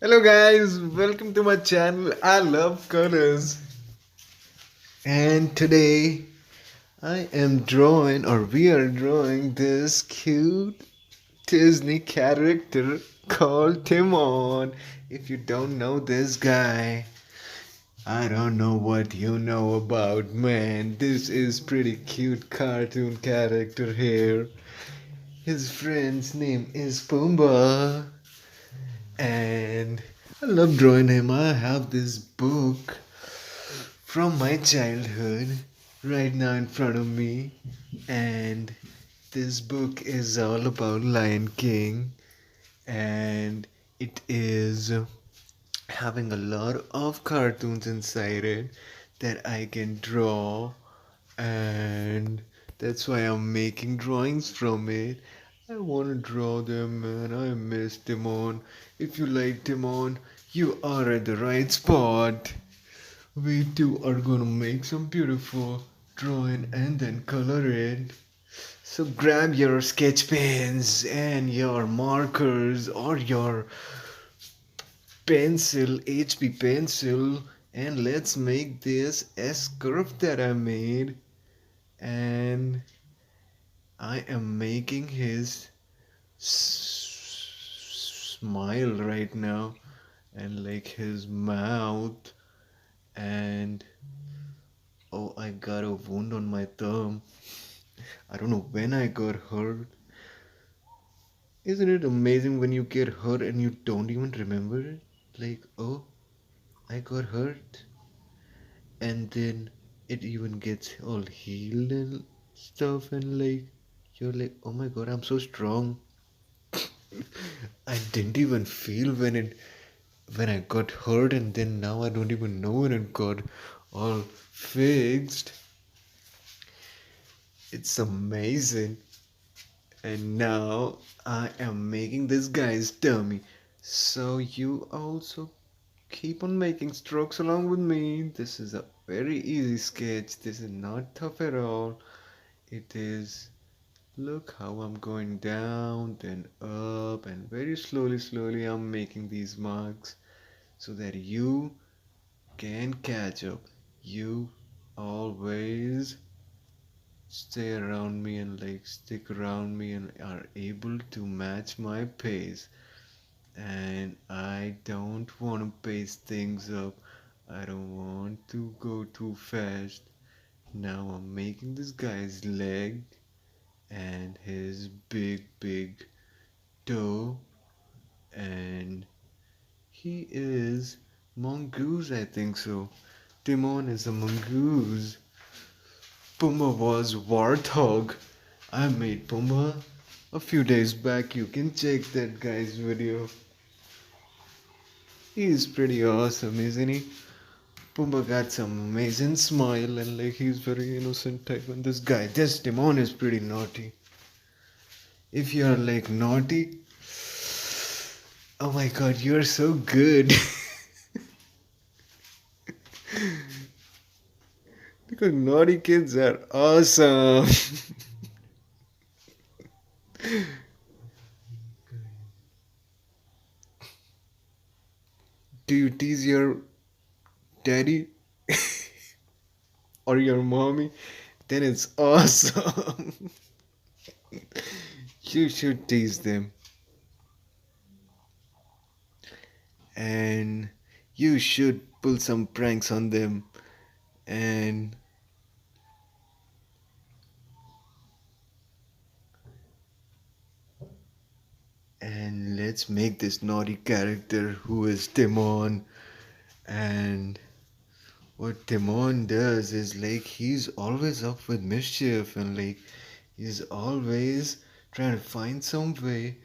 Hello guys, welcome to my channel. I love colors. And today I am drawing or we are drawing this cute Disney character called Timon. If you don't know this guy, I don't know what you know about, man. This is pretty cute cartoon character here. His friend's name is Pumbaa. And I love drawing him. I have this book from my childhood right now in front of me, and this book is all about Lion King, and it is having a lot of cartoons inside it that I can draw, and that's why I'm making drawings from it. I want to draw them, man. I miss Timon. If you like Timon, you are at the right spot. We two are gonna make some beautiful drawing and then color it. So grab your sketch pens and your markers or your pencil, HB pencil, and let's make this S curve that I made. And I am making his smile right now, and like his mouth, and oh, I got a wound on my thumb. I don't know when I got hurt. Isn't it amazing when you get hurt and you don't even remember it? Like, oh, I got hurt, and then it even gets all healed and stuff, and like, you're like, oh my god, I'm so strong. I didn't even feel when I got hurt, and then now I don't even know when it got all fixed. It's amazing. And now I am making this guy's dummy. So you also keep on making strokes along with me. This is a very easy sketch. This is not tough at all. It is, look how I'm going down, then up, and very slowly I'm making these marks so that you can catch up. You always stay around me and like stick around me and are able to match my pace. And I don't want to pace things up. I don't want to go too fast. Now I'm making this guy's leg and his big toe, and he is mongoose, I think so. Timon is a mongoose. Pumbaa was warthog. I made Pumbaa a few days back. You can check that guy's video. He's pretty awesome, isn't he? Pumbaa got some amazing smile and like he's very innocent type. And this Timon is pretty naughty. If you're like naughty, oh my god, you're so good. Because naughty kids are awesome. Do you tease your daddy or your mommy? Then it's awesome. You should tease them. And you should pull some pranks on them. And let's make this naughty character who is Timon. And what Timon does is like he's always up with mischief, and like he's always trying to find some way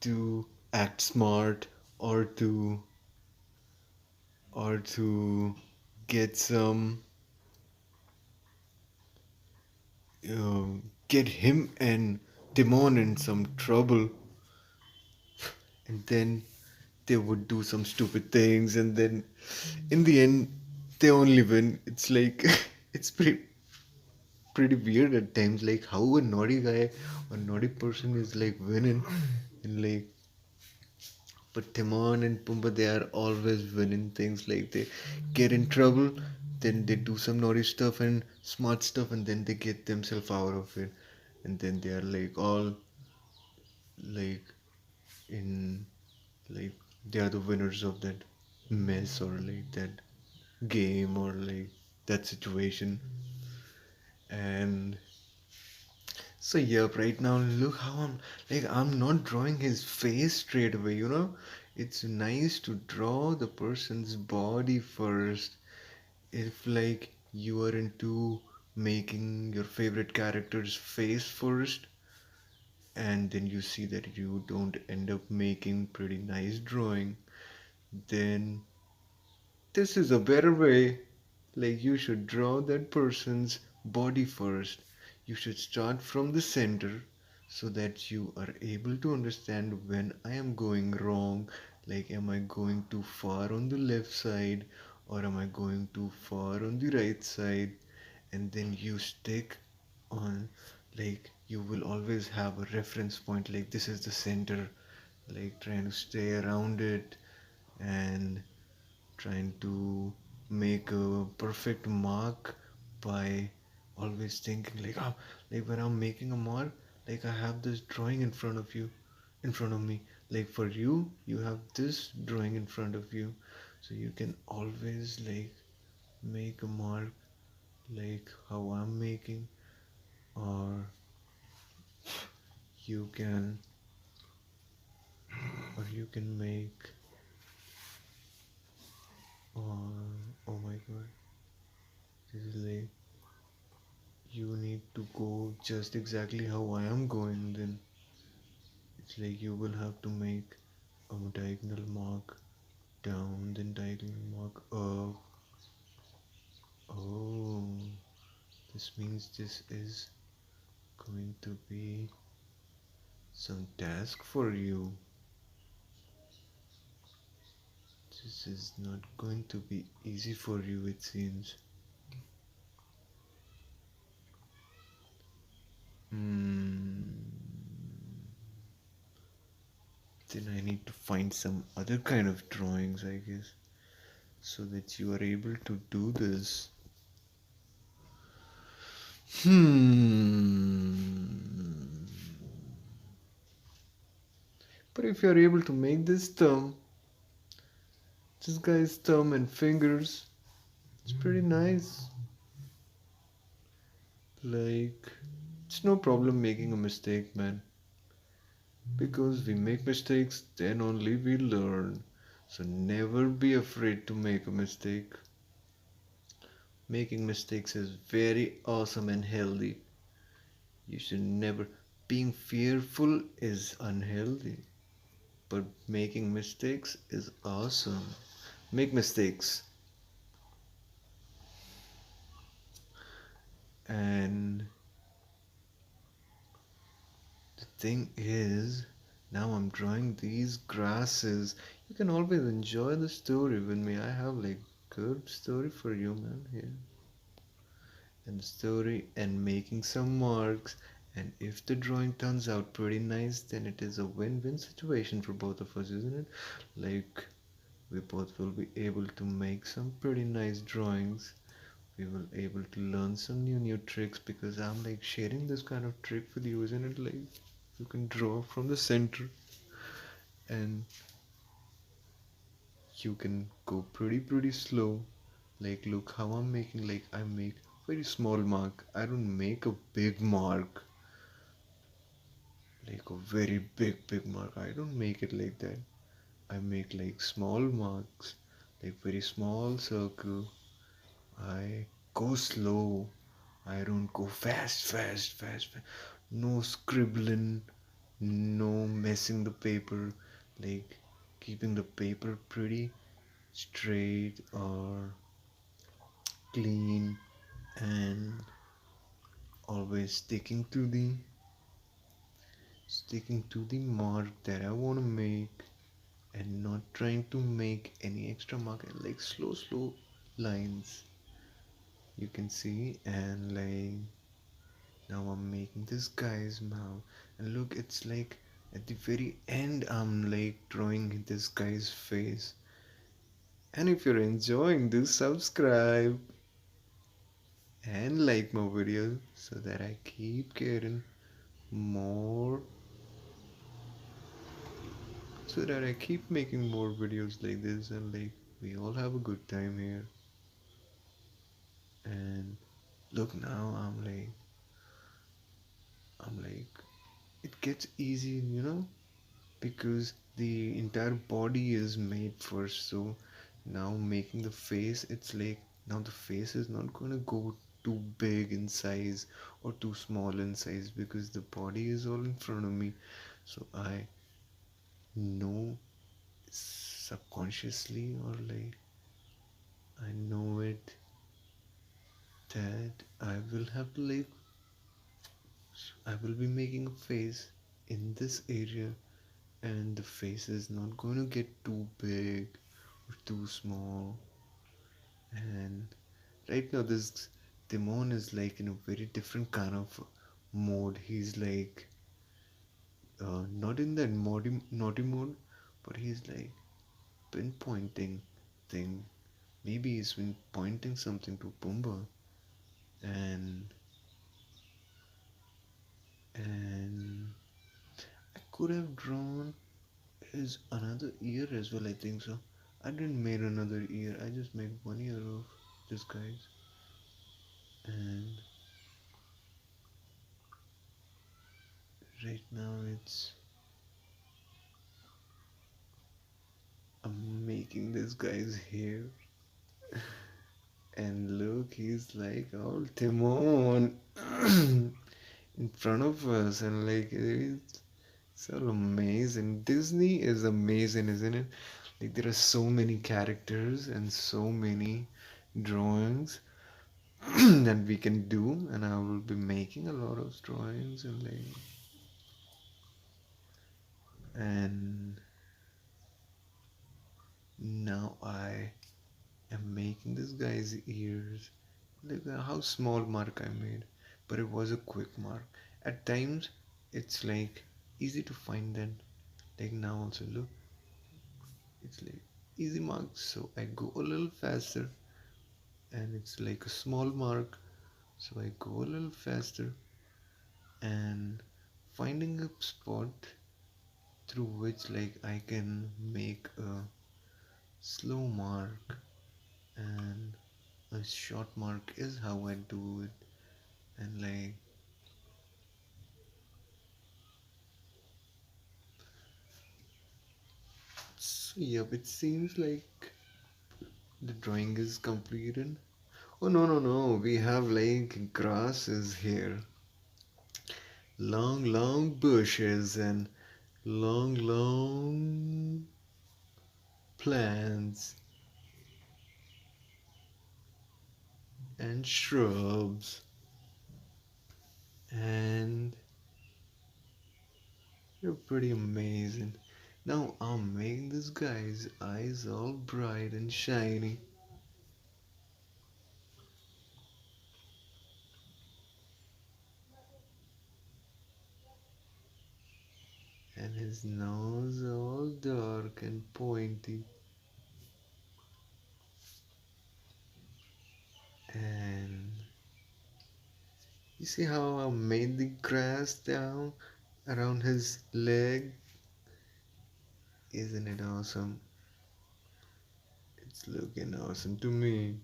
to act smart or to get some get him and Timon in some trouble, and then they would do some stupid things, and then in the end they only win. It's like it's pretty weird at times, like how a naughty person is like winning, and like But Timon and Pumbaa, they are always winning things. Like they get in trouble, then they do some naughty stuff and smart stuff, and then they get themselves out of it. And then they are like all like in like they are the winners of that mess or like that game or like that situation. And so yep, right now look how I'm not drawing his face straight away, you know? It's nice to draw the person's body first. If like you are into making your favorite character's face first, and then you see that you don't end up making pretty nice drawing, then this is a better way. Like you should draw that person's body first. You should start from the center so that you are able to understand when I am going wrong. Like, am I going too far on the left side or am I going too far on the right side? And then you stick on, like, you will always have a reference point, like, this is the center, like, trying to stay around it and trying to make a perfect mark by always thinking like like when I'm making a mark, like I have this drawing in front of me. Like for you have this drawing in front of you, so you can always like make a mark like how I'm making, or you can you can make, or oh my god, this is like you need to go just exactly how I am going, then it's like you will have to make a diagonal mark down, then diagonal mark up. Oh, this means this is going to be some task for you. This is not going to be easy for you, it seems. Hmm. Then I need to find some other kind of drawings, I guess, so that you are able to do this. Hmm. But if you're able to make this guy's thumb and fingers, it's pretty nice. Like, it's no problem making a mistake, man. Because we make mistakes, then only we learn. So never be afraid to make a mistake. Making mistakes is very awesome and healthy. You should never. Being fearful is unhealthy, but making mistakes is awesome. Make mistakes. And the thing is, now I'm drawing these grasses. You can always enjoy the story with me. I have like good story for you, man, here. And the story and making some marks. And if the drawing turns out pretty nice, then it is a win-win situation for both of us, isn't it? Like we both will be able to make some pretty nice drawings. We will able to learn some new tricks because I'm like sharing this kind of trick with you, isn't it? Like you can draw from the center and you can go pretty slow. Like look how I'm making, like I make very small mark. I don't make a big mark, like a very big mark. I don't make it like that. I make like small marks, like very small circle. I go slow. I don't go fast. No scribbling, no messing the paper, like keeping the paper pretty straight or clean, and always sticking to the mark that I want to make, and not trying to make any extra mark, like slow lines you can see. And like now I'm making this guy's mouth, and look, it's like At the very end, I'm like drawing this guy's face. And if you're enjoying this, subscribe and like my video so that I keep getting more, so that I keep making more videos like this, and like we all have a good time here. And look, now I'm like it gets easy, because the entire body is made first. So now making the face, it's like now the face is not going to go too big in size or too small in size, because the body is all in front of me. So I know subconsciously, or like I know it, that I will be making a face in this area, and the face is not going to get too big or too small. And right now, this Timon is like in a very different kind of mode. He's like not in that naughty mode, but he's like pinpointing thing. Maybe he's been pointing something to Pumbaa, and and I could have drawn his another ear as well. I think so. I didn't make another ear. I just made one ear of this guy's, and right now I'm making this guy's hair. And look, he's like all Timon in front of us, and like it's so amazing. Disney is amazing, isn't it? Like there are so many characters and so many drawings that we can do, and I will be making a lot of drawings, and now I am making this guy's ears. Look at how small mark I made, but it was a quick mark. At times, it's like easy to find then. Like now also look, it's like easy mark. So I go a little faster, and it's like a small mark. So I go a little faster, and finding a spot through which like I can make a slow mark and a short mark is how I do it. And like so, yep, it seems like the drawing is completed. Oh no, no, no, we have like grasses here. Long, long bushes and long, long plants and shrubs. And you're pretty amazing. Now I'm making this guy's eyes all bright and shiny. And his nose all dark and pointy. And you see how I made the grass down around his leg? Isn't it awesome? It's looking awesome to me.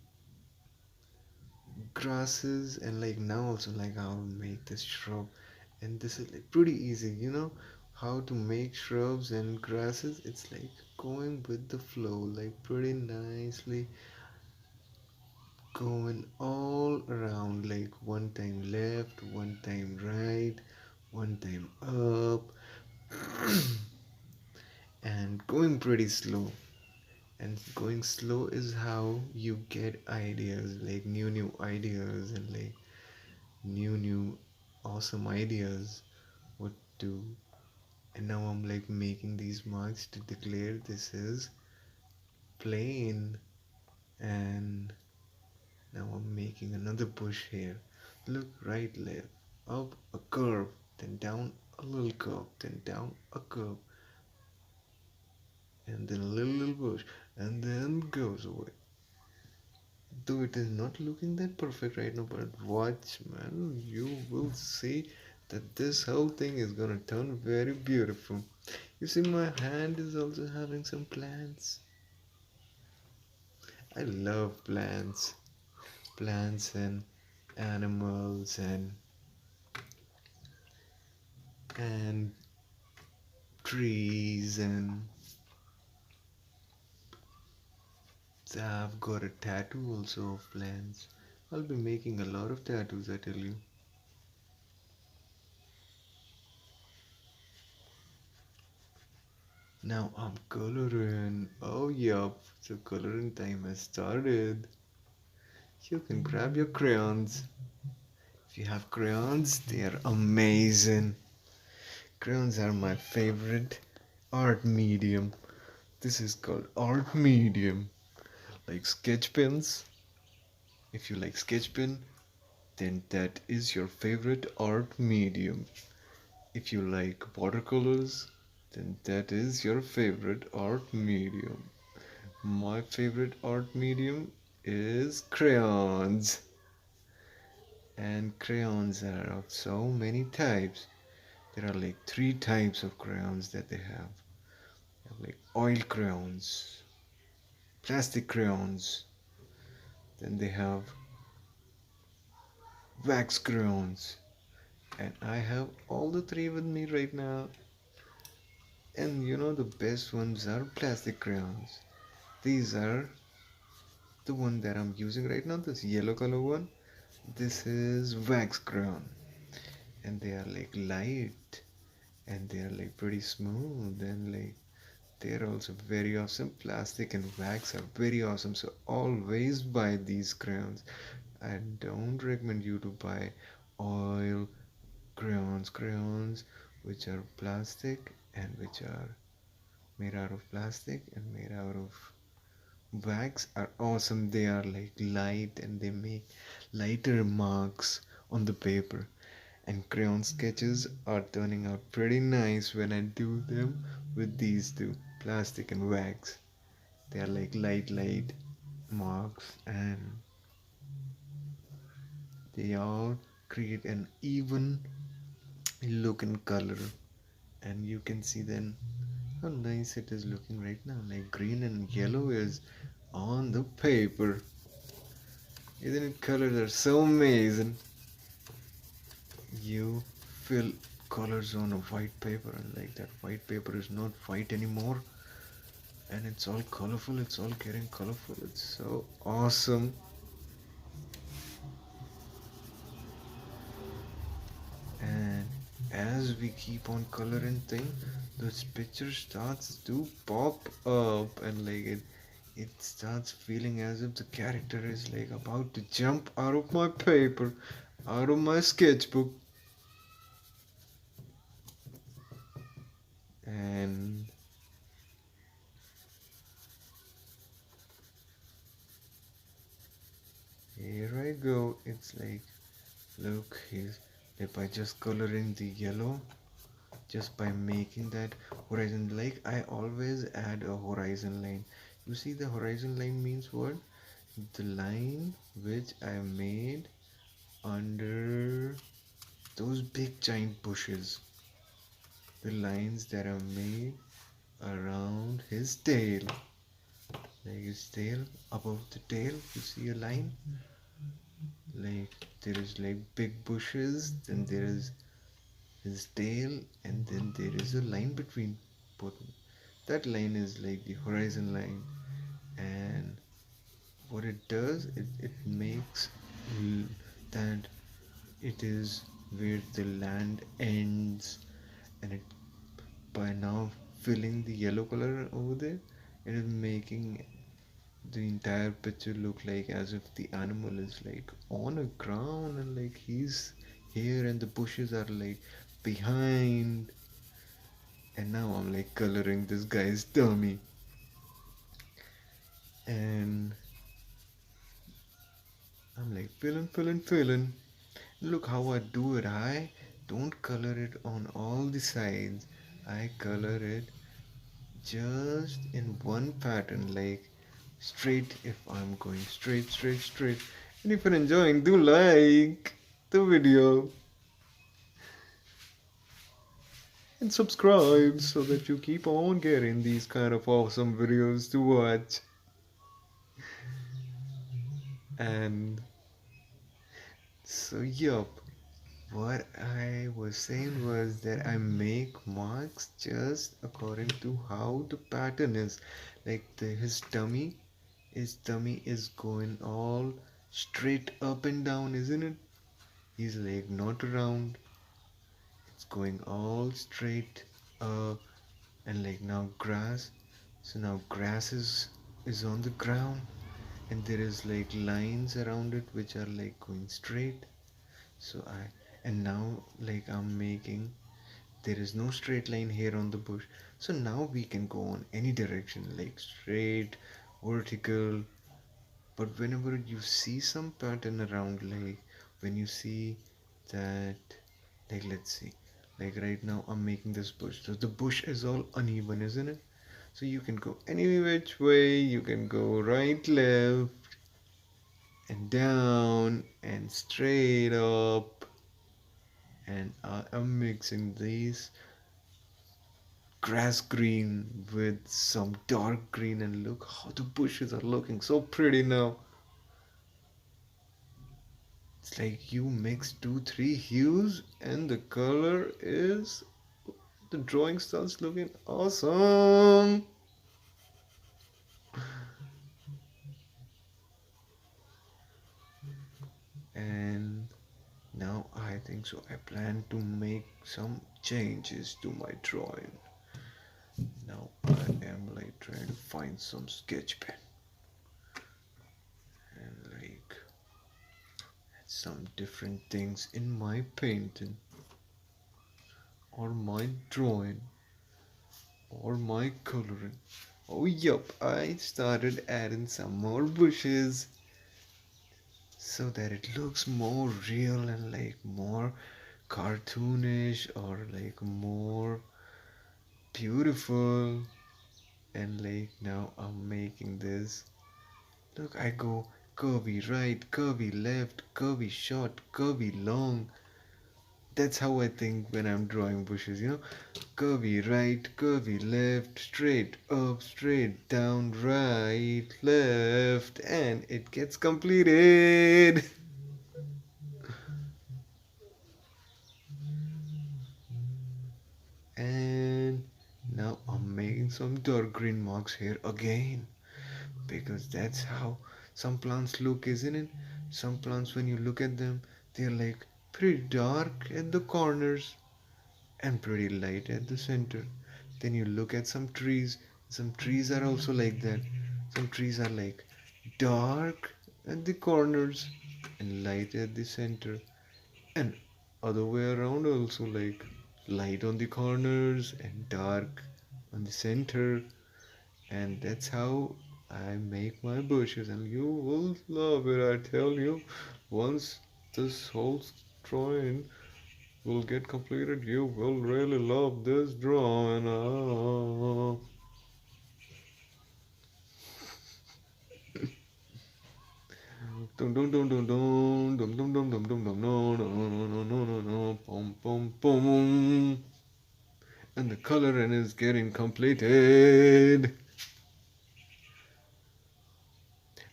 Grasses, and like now also like I'll make this shrub, and this is like pretty easy, how to make shrubs and grasses. It's like going with the flow, like pretty nicely going all around, like one time left, one time right, one time up, and going pretty slow. And going slow is how you get ideas, like new ideas, and like new awesome ideas what to. And now I'm like making these marks to declare this is plane. And now I'm making another bush here. Look, right, left, up, a curve, then down, a little curve, then down a curve, and then a little bush, and then goes away. Though it is not looking that perfect right now, but watch, man, you will see that this whole thing is gonna turn very beautiful. You see, my hand is also having some plants. I love plants and animals and trees and I've got a tattoo also of plants. I'll be making a lot of tattoos, I tell you. Now I'm coloring. Oh yup, so coloring time has started. You can grab your crayons. If you have crayons, they are amazing. Crayons are my favorite art medium. This is called art medium. Like sketch pens. If you like sketch pen, then that is your favorite art medium. If you like watercolors, then that is your favorite art medium. My favorite art medium is crayons. And crayons are of so many types. There are like three types of crayons that they have. They have like oil crayons, plastic crayons, then they have wax crayons. And I have all the three with me right now. And you know the best ones are plastic crayons. These are the one that I'm using right now, this yellow color one. This is wax crayon. And they are like light and they are like pretty smooth and like they're also very awesome. Plastic and wax are very awesome, so always buy these crayons. I don't recommend you to buy oil crayons which are plastic and which are made out of plastic and made out of wax are awesome. They are like light and they make lighter marks on the paper. And crayon sketches are turning out pretty nice when I do them with these two, plastic and wax. They are like light marks and they all create an even look and color. And you can see then how nice it is looking right now. Like green and yellow is on the paper. Isn't it? Colors are so amazing. You fill colors on a white paper and like that white paper is not white anymore and it's all colorful, it's all getting colorful, it's so awesome. And as we keep on coloring thing, this picture starts to pop up and like it starts feeling as if the character is like about to jump out of my paper, out of my sketchbook. And here I go. It's like, look, he's like by just coloring the yellow, just by making that horizon. Like I always add a horizon line. You see, the horizon line means what? The line which I made under those big giant bushes. The lines that are made around his tail. Like his tail, above the tail, you see a line? Like there is like big bushes, then there is his tail, and then there is a line between both. That line is like the horizon line, and what it does, it makes that it is where the land ends, and it by now filling the yellow color over there, it is making the entire picture look like as if the animal is like on a ground and like he's here and the bushes are like behind. And now I'm like coloring this guy's tummy and I'm like filling. Look how I do it. I don't color it on all the sides. I color it just in one pattern, like straight. If I'm going straight, straight, straight. And if you're enjoying, do like the video and subscribe so that you keep on getting these kind of awesome videos to watch. And so, yup, what I was saying was that I make marks just according to how the pattern is. Like his tummy is going all straight up and down, isn't it? He's like not round, it's going all straight up. And like now grass, so now grass is on the ground, and there is like lines around it which are like going straight. So I and now like I'm making, there is no straight line here on the bush, so now we can go on any direction, like straight, vertical. But whenever you see some pattern around, like when you see that, like let's see, like right now I'm making this bush, so the bush is all uneven, isn't it? So you can go any which way, you can go right, left, and down, and straight up. And I am mixing these grass green with some dark green, and look how the bushes are looking so pretty now. It's like you mix two, three hues, and the color is, the drawing starts looking awesome. And now I think so. I plan to make some changes to my drawing. Now I am like trying to find some sketch pen and like some different things in my painting or my drawing or my coloring. Oh, yup, I started adding some more bushes so that it looks more real and like more cartoonish or like more beautiful. And like now I'm making this. Look, I go curvy right, curvy left, curvy short, curvy long. That's how I think when I'm drawing bushes, curvy right, curvy left, straight up, straight down, right, left, and it gets completed. And now I'm making some dark green marks here again, because that's how some plants look, isn't it? Some plants, when you look at them, they're like pretty dark at the corners and pretty light at the center. Then you look at some trees are also like that. Some trees are like dark at the corners and light at the center, and other way around also, like light on the corners and dark on the center. And that's how I make my bushes, and you will love it, I tell you. Once this whole drawing will get completed, you will really love this drawing. Ah. Dum dum dum dum dum dum dum dum dum dum dum no no no no no no no pom pom pom. And the coloring is getting completed.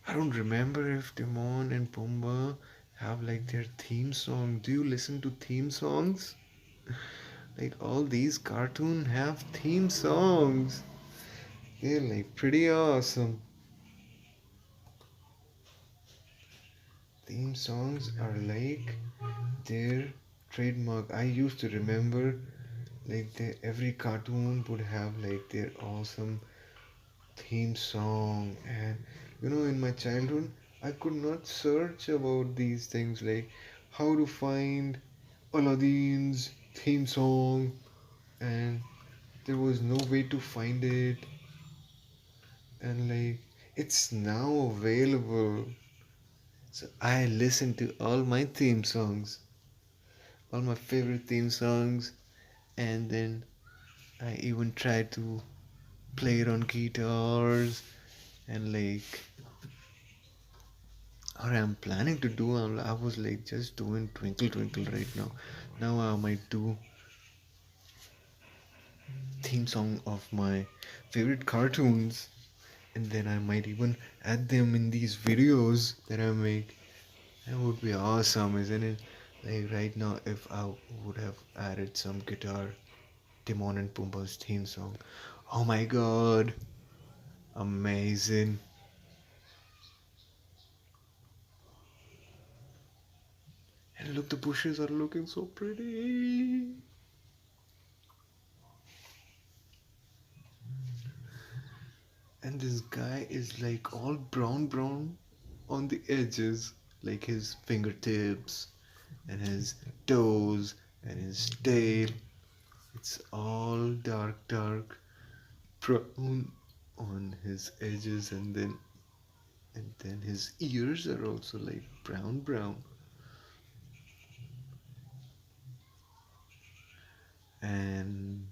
I don't remember if Timon and Pumbaa have like their theme song. Do you listen to theme songs? Like all these cartoons have theme songs. They're like pretty awesome. Theme songs are like their trademark. I used to remember like every cartoon would have like their awesome theme song. And in my childhood I could not search about these things, like how to find Aladdin's theme song, and there was no way to find it. And like it's now available, so I listen to all my theme songs. all my favorite theme songs, and then I even try to play it on guitars and like or I'm planning to do. I was like just doing Twinkle Twinkle right now. Now I might do theme song of my favorite cartoons, and then I might even add them in these videos that I make. That would be awesome, isn't it? Like right now, if I would have added some guitar, Timon and Pumbaa's theme song. Oh my god, amazing! And look, the bushes are looking so pretty. And this guy is like all brown brown on the edges, like his fingertips and his toes and his tail. It's all dark brown on his edges, and then his ears are also like brown, and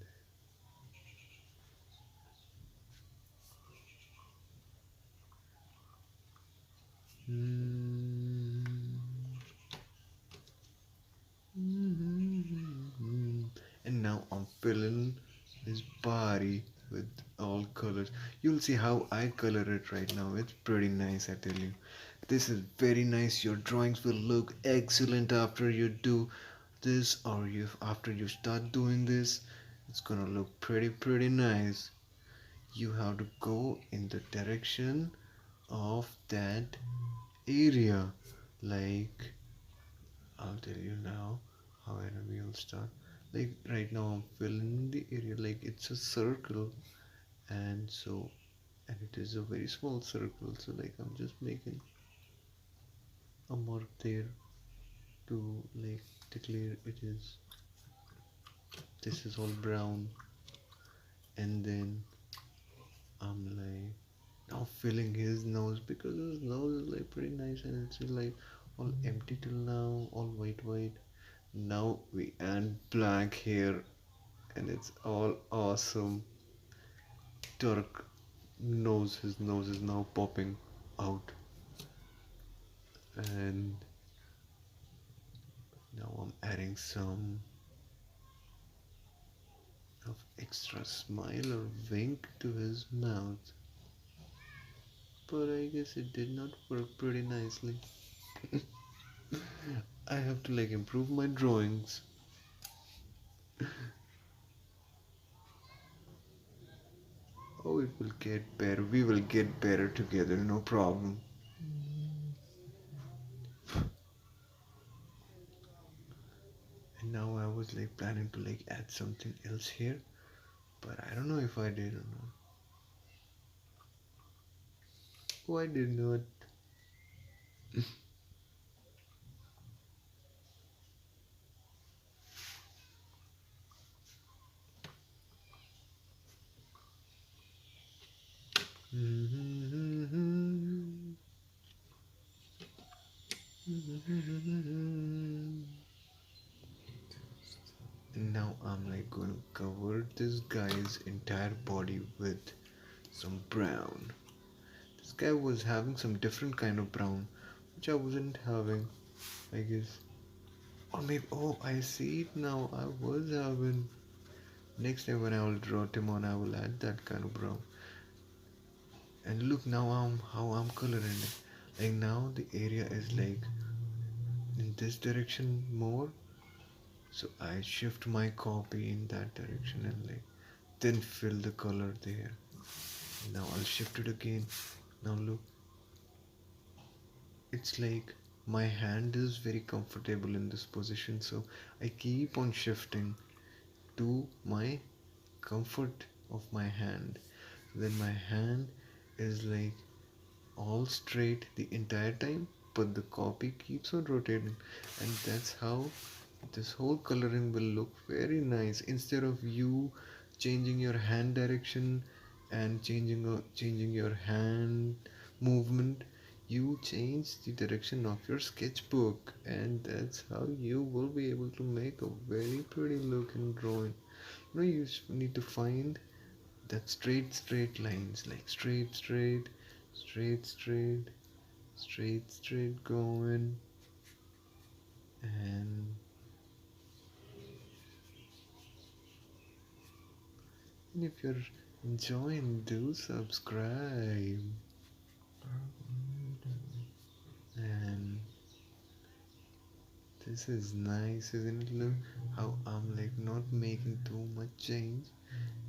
mm, and now I'm filling his body with all colors. You'll see how I color it right now. It's pretty nice, I tell you. This is very nice. Your drawings will look excellent after you do this, or you after you start doing this. It's gonna look pretty nice. You have to go in the direction of that area. Like I'll tell you now how we'll start. Like right now I'm filling the area like it's a circle, and so and it is a very small circle, so like I'm just making a mark there to like declare it is this is all brown, and then I'm like now filling his nose because his nose is like pretty nice and it's like all empty till now, all white. Now we add black hair and it's all awesome. Turk nose, his nose is now popping out, and now I'm adding some of extra smile or wink to his mouth. But I guess it did not work pretty nicely. I have to like improve my drawings. Oh, it will get better. We will get better together, no problem. And now I was like planning to like add something else here, but I don't know if I did or not. Oh, I did not. And now I'm like going to cover this guy's entire body with some brown. This guy was having some different kind of brown, which I wasn't having, I guess. Or maybe, oh, I see it now. I was having. Next time when I will draw Timon, I will add that kind of brown. And look now how I'm coloring it. Like now the area is like in this direction more. So I shift my copy in that direction and like then fill the color there. Now I'll shift it again. Now look, it's like my hand is very comfortable in this position, so I keep on shifting to my comfort of my hand. Then my hand is like all straight the entire time, but the copy keeps on rotating, and that's how this whole coloring will look very nice. Instead of you changing your hand direction and changing your hand movement, you change the direction of your sketchbook, and that's how you will be able to make a very pretty looking drawing. You need to find that straight lines, like straight going. And if you're enjoying, do subscribe. And this is nice, isn't it? Look how I'm like not making too much change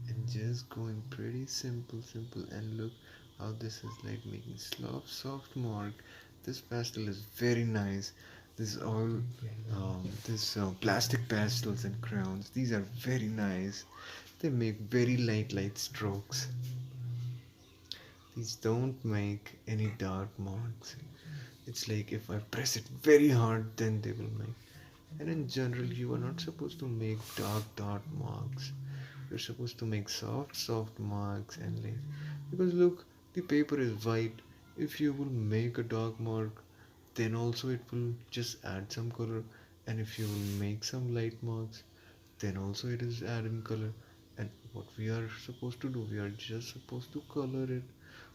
and just going pretty simple. And look how this is like making soft mark. This pastel is very nice. This all this plastic pastels and crayons, these are very nice. They make very light strokes. These don't make any dark marks. It's like if I press it very hard, then they will make. And in general, you are not supposed to make dark marks. You're supposed to make soft marks, and like, because look, the paper is white. If you will make a dark mark, then also it will just add some color. And if you will make some light marks, then also it is adding color. And what we are supposed to do, we are just supposed to color it.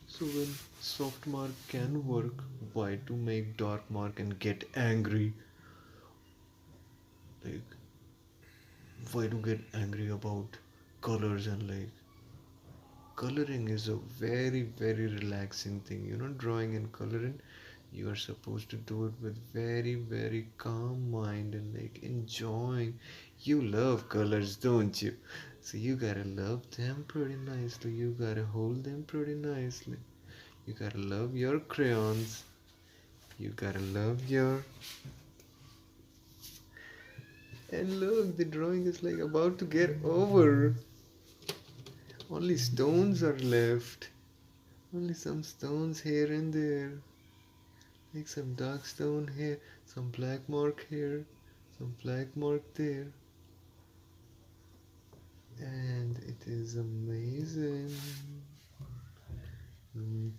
So when soft mark can work, why to make dark mark and get angry? Like, why to get angry about colors? And like, coloring is a very relaxing thing. Drawing and coloring, you are supposed to do it with very calm mind and like enjoying. You love colors, don't you? So you gotta love them pretty nicely. You gotta hold them pretty nicely. You gotta love your crayons. You gotta love your. And look, the drawing is like about to get over. Only stones are left. Only some stones here and there. Like some dark stone here, some black mark here, some black mark there. And it is amazing.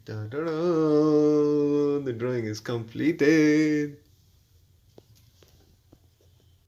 Da da da! The drawing is completed.